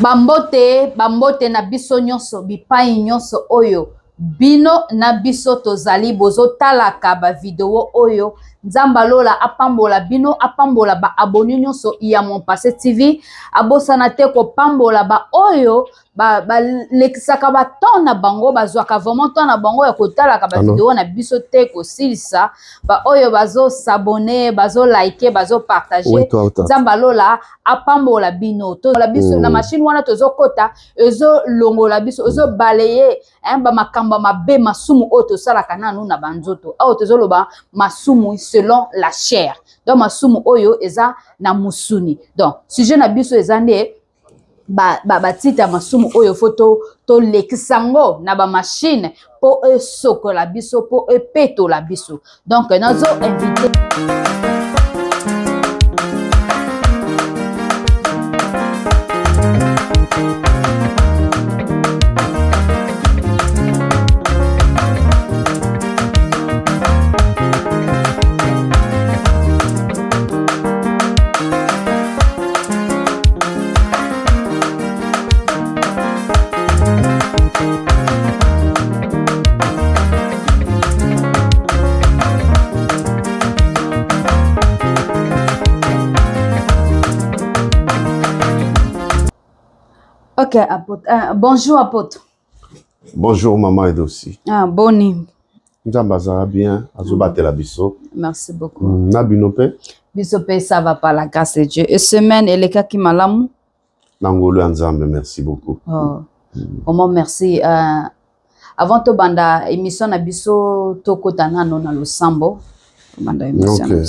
bambote na biso nyonso bipai nyonso oyo bino na biso tozali bozotalaka ba video oyo nzamba lola apambola bino apambola ba abonné nyonso ya Mon Passé TV abosana te ko pambola ba oyo ba lekisaka ba tona bango bazwaka vraiment tona bango ya kotalaka ba video na biso te ko silisa ba oyo bazo s'abonner bazo liker bazo partager nzamba lola apambola bino to la biso na machine wana tozo kota ezo longola biso ezo balayer ba makamba mabe masumu oto sala kananu na banzoto awo tozo loba masumu selon la chair donc masumu oyo eza na musuni donc sujet na biso eza nde ba tita masumu oyo foto to lekisango na ba machine po soko la biso po peto la biso donc nazo invité Ok, apôtre. Bonjour, apôtre. Bonjour, maman Edosi. Boni. Nzambaza bien, azobate la biso. Merci beaucoup. Nabinope. Bisope, ça va par la grâce de Dieu. Et semaine, et les cas qui malamu? Nangolo Nzambe, merci beaucoup. Oh. Comment merci. Avant to banda émission na biso to kotana no na losambo. Banda émission. Okay.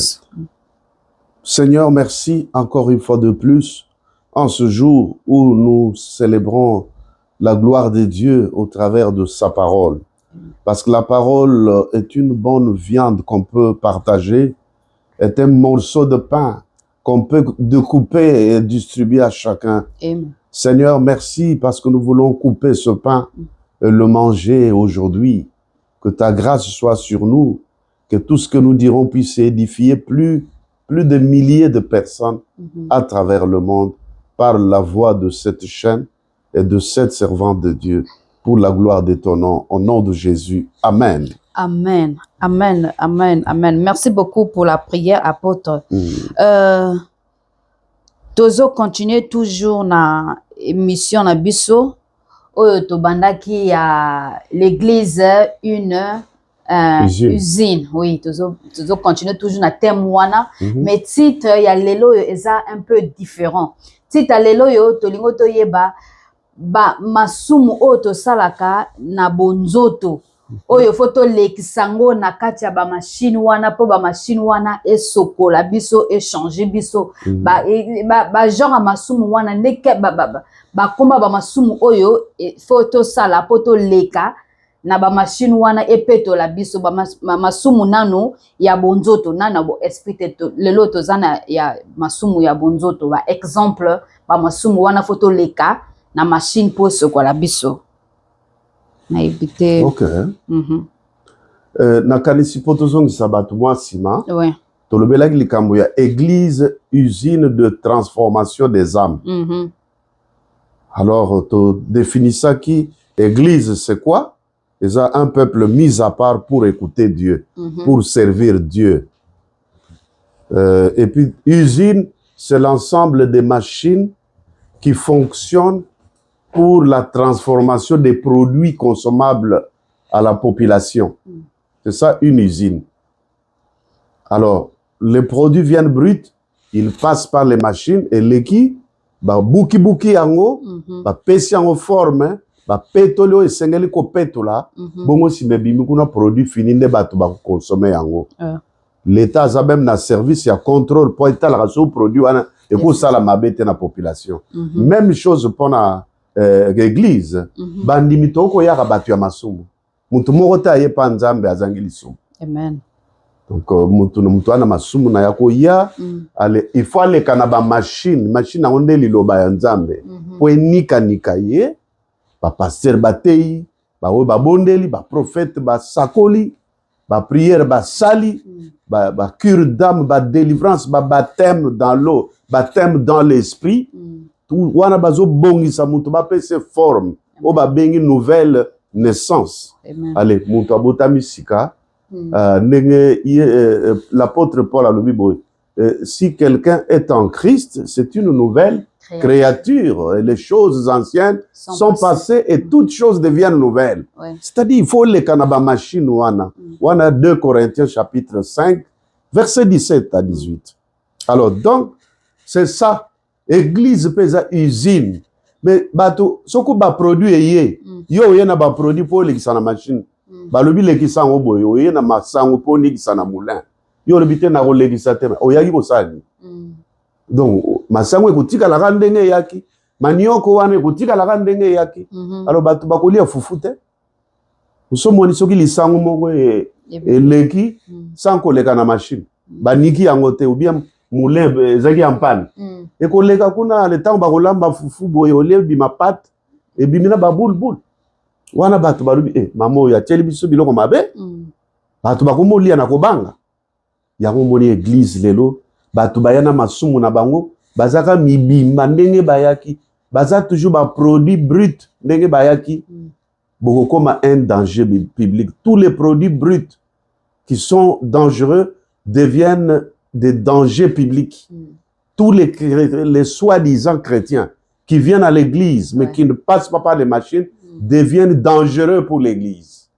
Seigneur, merci encore une fois de plus. En ce jour où nous célébrons la gloire de Dieu au travers de sa parole. Parce que la parole est une bonne viande qu'on peut partager, est un morceau de pain qu'on peut découper et distribuer à chacun. Amen. Seigneur, merci parce que nous voulons couper ce pain et le manger aujourd'hui. Que ta grâce soit sur nous, que tout ce que nous dirons puisse édifier plus de milliers de personnes à travers le monde. Par la voix de cette chaîne et de cette servante de Dieu, pour la gloire de ton nom, au nom de Jésus. Amen. Amen. Amen. Amen. Amen. Merci beaucoup pour la prière, apôtre. Tozo continue toujours na émission na biso. Oyo to bandaki ya l'église une usine. Oui, tozo continue toujours na thème wana. Mais titre ya lelo eza un peu différent. Tita lelo yo tolingo toyeba ba masumu oto salaka na bonzoto oyo foto lekisango na kati ya ba machine wana po ba machine wana esokola biso échanger biso ba genre masumu wana ndeke ba komba ba masumu oyo foto sala poto leka na ba machine wana epeto la biso ba masumu nano ya bonzoto nana bo esprit lelo tozana ya masumu ya bonzoto ba exemple ba masumu wana foto leka na machine po soko la biso na ebite. OK. Na kanisi poto zongi sabatu mwa sima. Ouais. Tolobelaki likambo ya église usine de transformation des âmes. Alors to définissa qui église c'est quoi? C'est un peuple mis à part pour écouter Dieu, pour servir Dieu. Et puis, usine, c'est l'ensemble des machines qui fonctionnent pour la transformation des produits consommables à la population. C'est ça, une usine. Alors, les produits viennent bruts, ils passent par les machines et l'équipe, bouki yango, pesi yango forme, pétolo et sengeli ko pétola bongo si mebimi kuna produit fini nde batu ba consommer yango l'état a même na service ya contrôle pour état la so produit wana et ko sala mabete na population même chose pour na église bandimi to ko yaka batu ya masumu mutu moko ta ye pa nzambe azangeli sumu. Amen. Donc mutu ana masumu na yako ya ale il faut aller kana ba machine na onde liloba ya nzambe po enika ye ba pasteur batei ba we ba bondeli ba prophète ba sakoli ba prière ba sali ba cure d'âme ba délivrance ba baptême dans l'eau baptême dans l'esprit tout wana bazo bongisa mutu ba pese forme o ba bengi nouvelle naissance. Allez, mutu abotami sika l'apôtre Paul a le boy. Si quelqu'un est en Christ, c'est une nouvelle créature. Les choses anciennes sont passées et toutes choses deviennent nouvelles. C'est-à-dire, il faut les kanaba machine wana. Wana 2 Corinthiens chapitre 5, verset 17 à 18. Alors, donc, c'est ça. Église pesa usine. Mais, bato, soko ba produit yé. Yo yena ba produit pour les na machine. Balobi le kisango boy. Yo yena masango pour les na moulin. Yo le bité na législateur. Oyagi ko sani. Donc, masango ekutika la randenge yaki. Manioko wane ekutika la randenge yaki. Alors, bato bakoli ya fufute. Usomoni soki lisango moko leki sans koleka na machine. Baniki yangote ou bien moulin zaki en panne. Et koleka kuna le temps bakolamba fufu boye olebi ma pâte et bimina ba boule. Wana bato balubi mamo ya teli biso biloko mabe. Bato bakomolia na kobanga. Yango moni église lelo bato bayana masumu na bango bazaka mibimba ndenge bayaki baza toujours ba produit brut ndenge bayaki. Beaucoup comme un danger public. Tous les produits bruts qui sont dangereux deviennent des dangers publics. Tous les soi-disant chrétiens qui viennent à l'église mais qui ne passent pas par les machines deviennent dangereux pour l'église.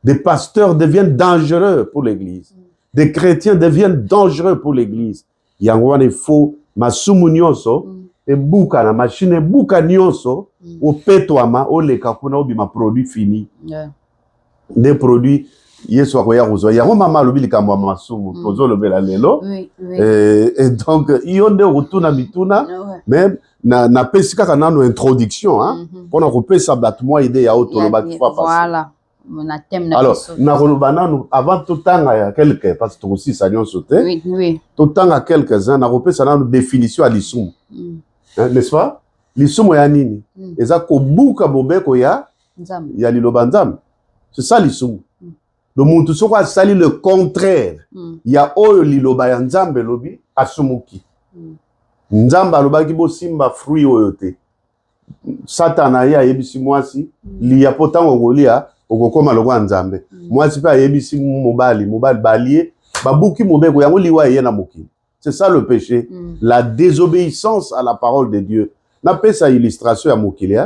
Des pasteurs deviennent dangereux pour l'église. Des chrétiens deviennent dangereux pour l'église. Il faut masumunyoso et bouka na machine bouka nyonso au petwama au leka kuna obima produit fini. Des produits yeso akoya kuzo ya mama lobi likamwa masumu tozo lobela lelo. Et donc ionde rutuna mituna même na pesika kana no introduction hein pour na kopesa bato moi idée ya otoloba qui fa passer. Voilà. Alors, avant tout temps, il y a quelques, parce que aussi ça nous sauté. Tout temps, il y a quelques-uns, on a une définition à l'issum. N'est-ce pas? L'issum, il y a nini. Et ça, kobuka bobeko ya lilobanzam. C'est ça l'issum. Le monde, tout ça, sali le contraire. Il y a oyo lilobanzam lobi asumuki. Nzamba lobaki bo simba fruit oyote. Satana ya yebisi mwasi, liya potango golia. Okokoma lokwa nzambe mwasi pa yebisi mobali balié babuki mobeko yango liwa yena mokili. C'est ça le péché, la désobéissance à la parole de Dieu. Na pesa illustration ya mokili.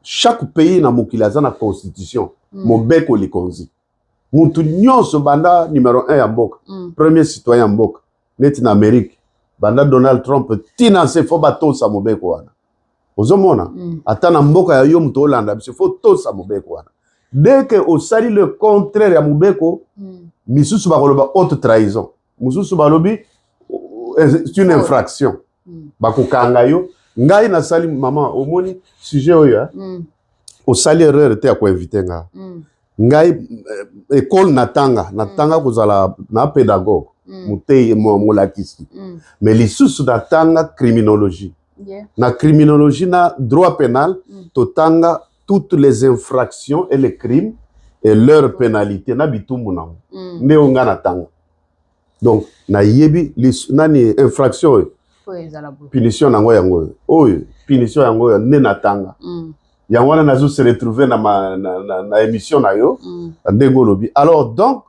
Chaque pays na mokili aza na constitution mobeko likonzi. Mutu nyonso banda numéro 1 ya mboka, premier citoyen ya mboka neti na Amérique banda Donald Trump tina se fo batosa mobeko wana. Ozomona ata na mboka ya yo mutu Hollande se fo tosa mobeko wana. Dès que au sali le contraire ya mubeko, misusu bakoloba haute trahison. Misusu balobi c'est une infraction. Bakokanga yo, ngai na sali maman omoni sujet oyo au sali erreur te ko inviter nga. Ngai école natanga kozala na pédagogue, mutei molakisi. Mais lisusu natanga criminologie. Na criminologie na droit pénal totanga toutes les infractions et les crimes et leur pénalité na bitumbu na neonga na tanga. Donc na yebi nani infraction punition nango yango oyo punition yango ne na tanga. Yango na nazo se retrouver na émission na yo ndengo lobi. Alors donc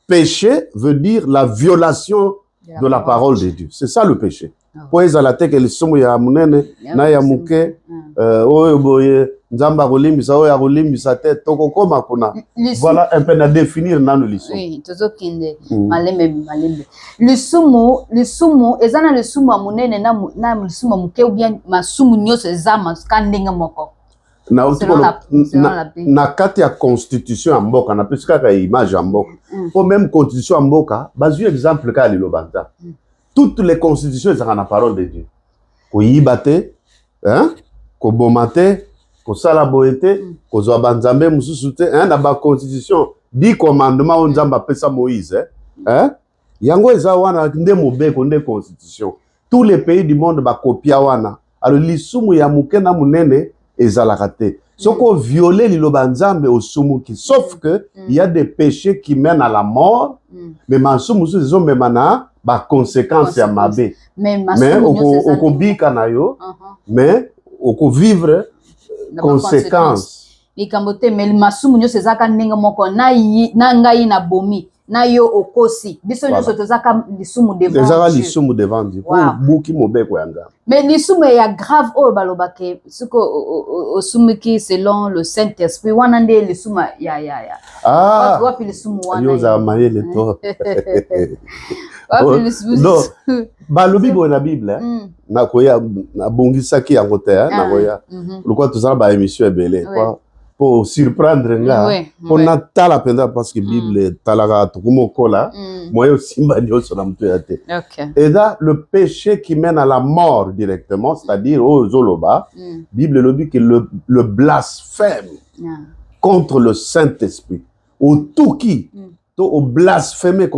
péché veut dire la violation de la parole de Dieu. C'est ça le péché. Poeza la teke le somo ya munene na ya muke oyo boye nzamba kolimbisa oyo akolimbisa te tokokoma kuna. Voilà un peu na définir nanu liso. Oui, tozo kende malembe. Le sumu ezana le sumu munene na le sumu muke ou bien masumu nyoso ezama kandenga moko. Na kati ya constitution ya mboka na pesika ka image ya mboka. Pour même constitution ya mboka, bazu exemple ka lilobanta. Toutes les constitutions sont la parole de Dieu. Ko yibate, hein, ko bomate, ko salaboete, ko zobanzambe mususute, hein, na ba constitution 10 commandements on nzamba pesa Moïse, hein? Yango eza wana nde mobeko nde constitution. Tous les pays du monde ba kopia wana. Alors lisumu ya muke na munene ezalaka te. Soko violer liloba nzambe osumuki, sauf que il y a des péchés qui mènent à la mort, mais masumu zo memana ba conséquences ya mabe. Mais oko bika na yo, mais oko vivre conséquences. Likambote mais masumu nyo sezaka ndenge moko na ngai na bomi na yo okosi biso nyo sotozaka lisumu devant Dieu. Ezaka lisumu devant Dieu. Pour buki mobeko yanga. Mais lisumu ya grave o balobake suko osumiki selon le Saint-Esprit wana nde lisumu ya. Ah. Wapi lisumu wana. Yo za mayele to. Non, balobi bo na Bible na koya na bongisaki yango te na koya. Pourquoi tout ça ba émission ebele pour surprendre nga pour na tala penda parce que Bible talaka tukumokola moyo simba nyoso na mtu ya te. Et là le péché qui mène à la mort directement, c'est-à-dire aux zoloba, Bible le dit que le blasphème contre le Saint-Esprit au tout qui au blasphémer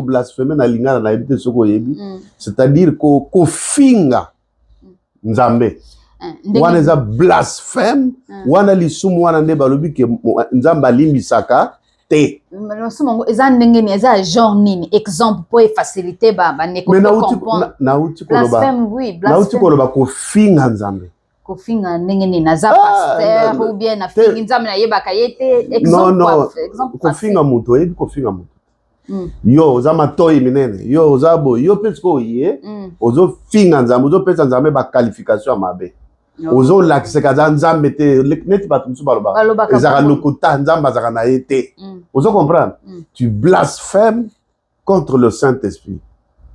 na lingana na ebite soko yebi, c'est-à-dire ko finga nzambe. Wana eza blasphème, wana lisumu wana nde balobi ke nzamba limbisaka te. Lisumu eza ndenge ni eza genre nini exemple pour faciliter ba neko comprendre. Na uti ko blasphème oui, blasphème. Na uti ko loba ko finga nzambe. Ko finga ndenge ni naza pasteur ou bien na finga nzambe na yebaka yete exemple. Non, ko finga muto, ebi ko finga muto. Yo oza matoi minene, yo oza bo, yo pesko ye, ozo finga nzambe, ozo pesa nzambe ba qualification mabe. Ozo lakiseka za nzambe te, neti batu musu baloba. Ezaka lokuta nzambe azaka na ete. Ozo comprendre? Tu blasphèmes contre le Saint-Esprit.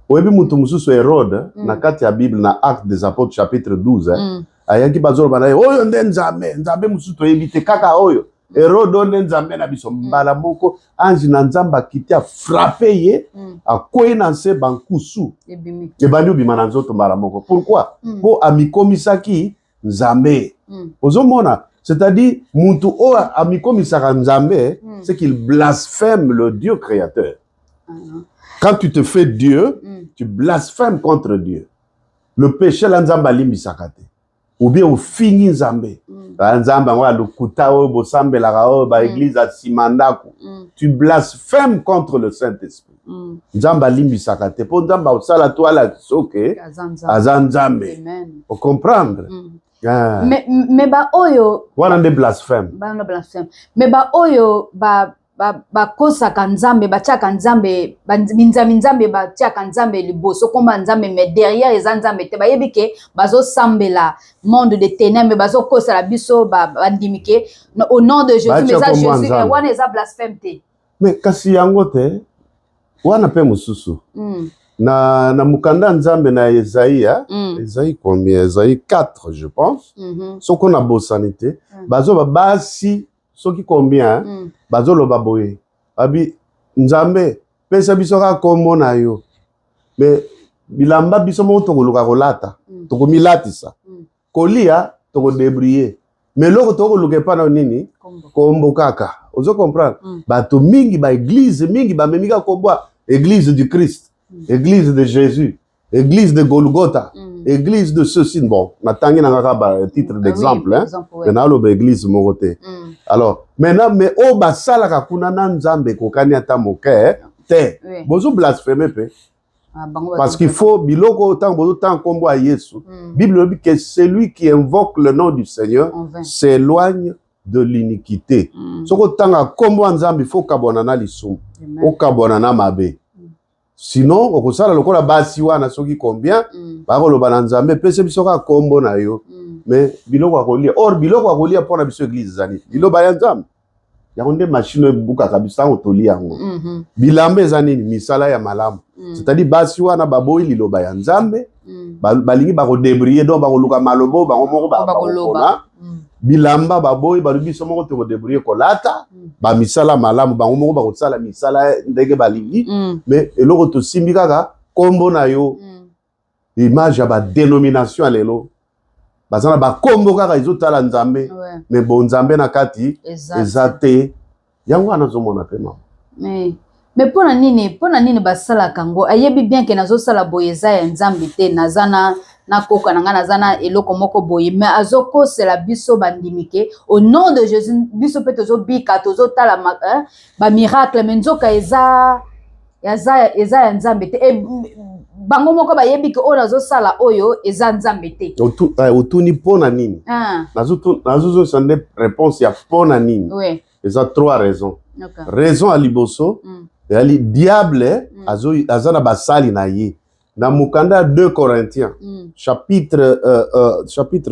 Oyebi mutu mususu Hérode, na kati ya Bible na Actes des Apôtres chapitre 12, ayaki bazolo bana oyo nde nzambe mususu toyebi te kaka oyo. Hérode onde nzambe na biso mbala moko ange na nzamba kiti a frappé ye akoyi na nse bankusu ebandi obima na nzoto mbala moko. Pourquoi? Po amikomisaki nzambe. Ozomona, c'est-à-dire mutu o amikomisaka nzambe, c'est qu'il blasphème le Dieu créateur. Quand tu te fais Dieu, tu blasphèmes contre Dieu. Le péché la nzamba limbisaka te. Ou bien au fini nzambe. Nzambe ngwa lukuta o bosambe la rao ba église a simandako. Tu blasphèmes contre le Saint-Esprit. Nzamba limbisaka te. Po nzamba osala to ala soke azanzambe. Faut comprendre. Mais ba oyo wana nde blasphème. Ba blasphème. Mais ba oyo ba kosaka nzambe batiaka nzambe minzambe batiaka nzambe liboso komba nzambe mais derrière les nzambe te bayebi ke bazo sambela monde de ténèbres bazo kosala biso bandimike au nom de Jésus mais ça Jésus wana eza blasphème te. Mais kasi yango te wana pe mususu na mukanda nzambe na Esaïe combien? Esaïe 4 je pense. Soko na bosanité bazo basi soki combien bazo loba boye abi nzambe pesa biso ka kombo na yo mais bilamba biso mo to koluka kolata to komilatisa kolia to ko débrier mais loko to koluka pa na nini kombo kaka ozo comprendre bato mingi ba église mingi ba memika kombo église du Christ, église de Jésus, église de Golgotha, église de ceci. Bon, natangi na titre d'exemple, maintenant l'obe église morote. Alors, maintenant, mais au basala kakuna na nzambe kokani ata moke te. Bozo blasphémer pe. Parce qu'il faut biloko autant bozo tant kombo a Yesu. Bible dit que celui qui invoque le nom du Seigneur s'éloigne de l'iniquité. Soko tanga kombo nzambe il faut kabonana lisum. O kabonana mabe. Sinon, au kosala lokola basi wana soki combien ba koloba na nzambe pese biso ka kombo na yo. Mais biloko akolia or biloko akolia pona biso église zani. Biloba ya nzambe. Ya konde machine buka kabisa otolia yango. Bilambe zani misala ya malamu. C'est-à-dire basi wana baboyi liloba ya nzambe. Balingi ba ko débrier donc ba koluka malobo ba moko ba koloba. Bilamba baboyi balubi so moko to débrier kolata. Ba misala malamu ba moko ba kosala misala ndenge balingi. Mais eloko to simbikaka kombo na yo. Image ya ba dénomination lelo. Bazana ba kombo kaka izotala nzambe mais bon nzambe na kati ezate yango anazomona pe mama mais pona nini basala kango ayebi bien que nazosala boyeza ya nzambe te nazana na koka nanga nazana eloko moko boye mais azoko c'est la biso bandimike au nom de Jésus biso pe tozo bika tozo tala ba miracle mais nzoka eza ya nzambe te bango moko bayebi ke oyo nazosala oyo eza nzambe te. Otuni pona nini? Nazozosande réponse ya pona nini? Oui. Eza 3 raisons. Okay. Raison à liboso, yali diable azana basali na ye. Na mukanda 2 Corinthiens, chapitre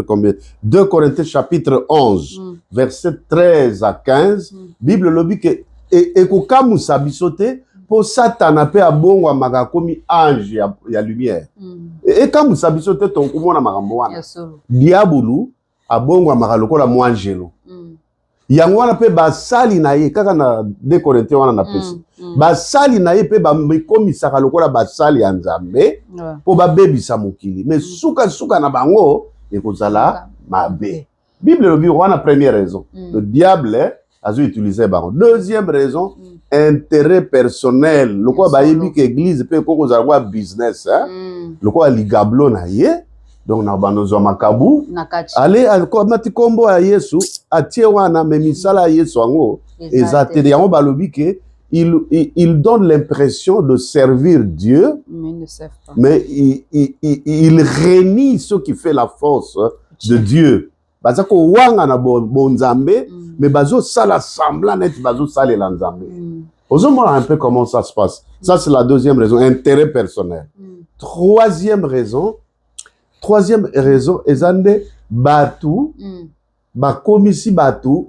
combien? 2 Corinthiens chapitre 11, verset 13 à 15, Bible lobi ke ekokamu sabisote po Satana pe abongo amaka komi ange ya lumière. Ekamu sabisote tonkumona makambo wana. Diabulu abongo amaka lokola mwangelo. Yango wana pe basali na ye kaka na 2 Corinthiens wana na pesi. Basali na ye pe bakomisaka lokola basali ya Nzambe po babebisa mokili. Mais suka na bango ekozala mabe. Bible lobi wana première raison. Le diable a utilisé bango. Deuxième raison, intérêt personnel. Lokola bayebi ke église pe koko zalwa business, lokola ligablo na ye. Donc na banozo makabu ale akomati kombo ya Yesu atie wana me misala Yesu ango ezate yango balobi ke il donne l'impression de servir Dieu mais il renie ce qui fait la force de Dieu bazako wanga na bonzambe mais bazo sala semblant net bazo sala la nzambe. Osons un peu comment ça se passe. Ça c'est la deuxième raison, intérêt personnel. Troisième raison, ezande batu, bakomisi batu,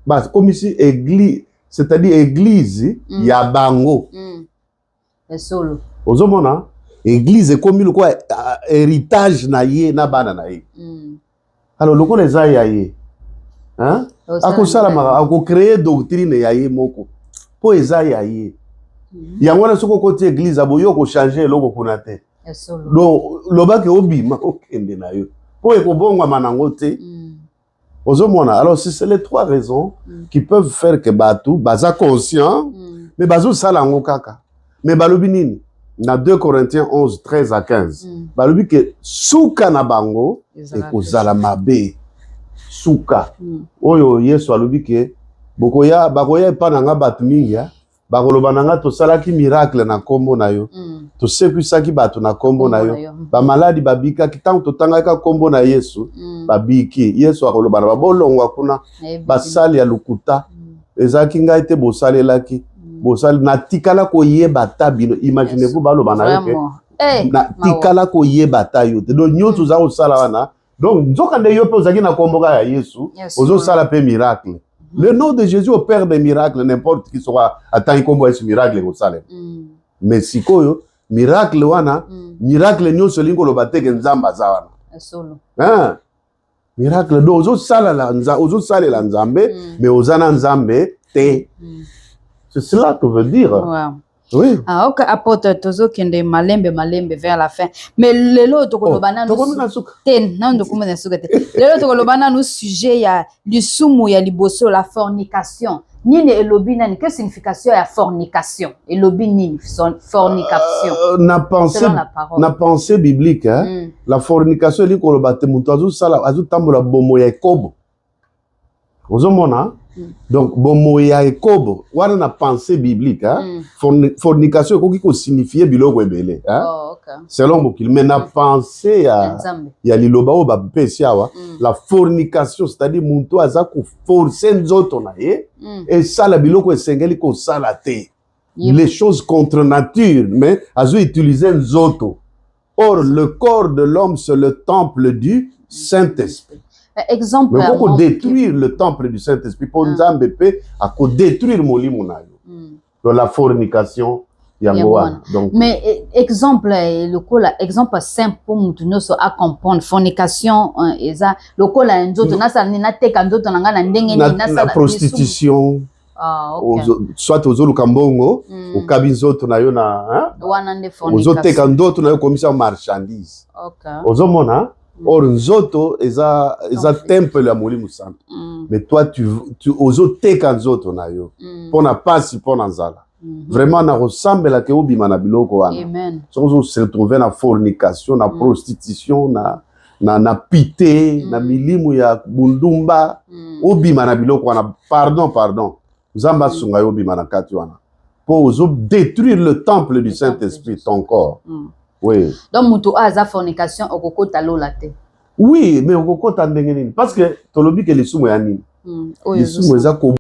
bakomisi église, c'est-à-dire église, ya bango. Solo. Ozomona, église komi loko héritage na ye na bana na ye. Alors loko les a ya ye. Hein? Ako sala maka, ako créer doctrine ya ye moko. Po eza ya ye. Yango na soko côté église aboyo ko changer loko kunate. Donc lobaki obima okende na yo po ekobongwa manango te. Ozomona, alors c'est les 3 raisons qui peuvent faire que batu baza conscient mais bazo sala ngo kaka mais balobi nini na 2 Corinthiens 11 13 à 15 balobi ke suka na bango ekozala mabe suka oyo Yesu alobi ke bokoya bakoya epananga batu mingi bakoloba nanga tosalaki miracle na kombo na yo tosekwisaki bato na kombo na yo bamaladi babikaki ntango totangaka kombo na Yesu babiki Yesu akoloba na babolongwa kuna basali ya lukuta ezalaki ngai te bosalelaki bosali natikala koyeba ta bino. Imaginez-vous baloba na yo ke natikala koyeba ta yo te donc nyonso oza kosala wana donc nzokande yo mpe ozalaki na kombo ya Yesu ozosala mpe miracle. Le nom de Jésus opère des miracles, n'importe qui sera atteint comme ce miracle au salem. Mais si koyo miracle wana miracle nyo solingo lo bateke nzamba za wana. Solo. Hein? Miracle do ozo sala la nzambe mais ozana nzambe te. C'est cela que veut dire. Wow. Oui. Ah, ok, apôtre tozo kende malembe vers la fin. Mais lelo tokolobana no ten na ndo kumena suka te. Lelo tokolobana no sujet ya lisumu ya liboso la fornication. Nini elobi nani? Quelle signification ya fornication? Elobi nini fornication? Na pensée biblique hein. La fornication li koloba te mutu azu tambola bomo ya ekobo. Ozomona? Donc bomo ya ekobo wana na pensée biblique hein. Fornication ko ki signifier biloko ebele hein. Selon mokili mais na pensée ya liloba o ba pesi awa la fornication c'est-à-dire muntu aza ko forcer nzoto na ye et sala biloko esengeli ko sala te les choses contre nature mais azo utiliser nzoto. Or le corps de l'homme c'est le temple du Saint-Esprit. Exemple, mais pour détruire le temple du Saint-Esprit, pour nous embêter à détruire molimo na yo. Donc la fornication, donc. Mais exemple, exemple simple pour nous à comprendre fornication, eza lokola nzoto na sa nina teka nzoto nanga na ndenge ni na sa prostitution. Ah, okay. Soit aux Olukambongo, au cabinzoto na yo na, hein? Aux autres teka nzoto na yo commission marchandise. Okay. Aux hommes or nzoto eza temple ya molimo santo. Mais toi tu ozo teka nzoto na yo pona pasi pona nzala. Vraiment na ressemble ke obima na biloko wana. Amen. Ozo se retrouver na fornication, na prostitution, na pité, na milimu ya bundumba, obima na biloko wana. Pardon. Zamba sunga yo obima na kati wana. Pour ozo détruire le temple du Saint-Esprit ton corps. Oui. Donc mutu aza fornication okokota lola te. Oui, mais okokota ndenge nini parce que tolobi ke lisumu ya nini. Oyo Lisumu eza ko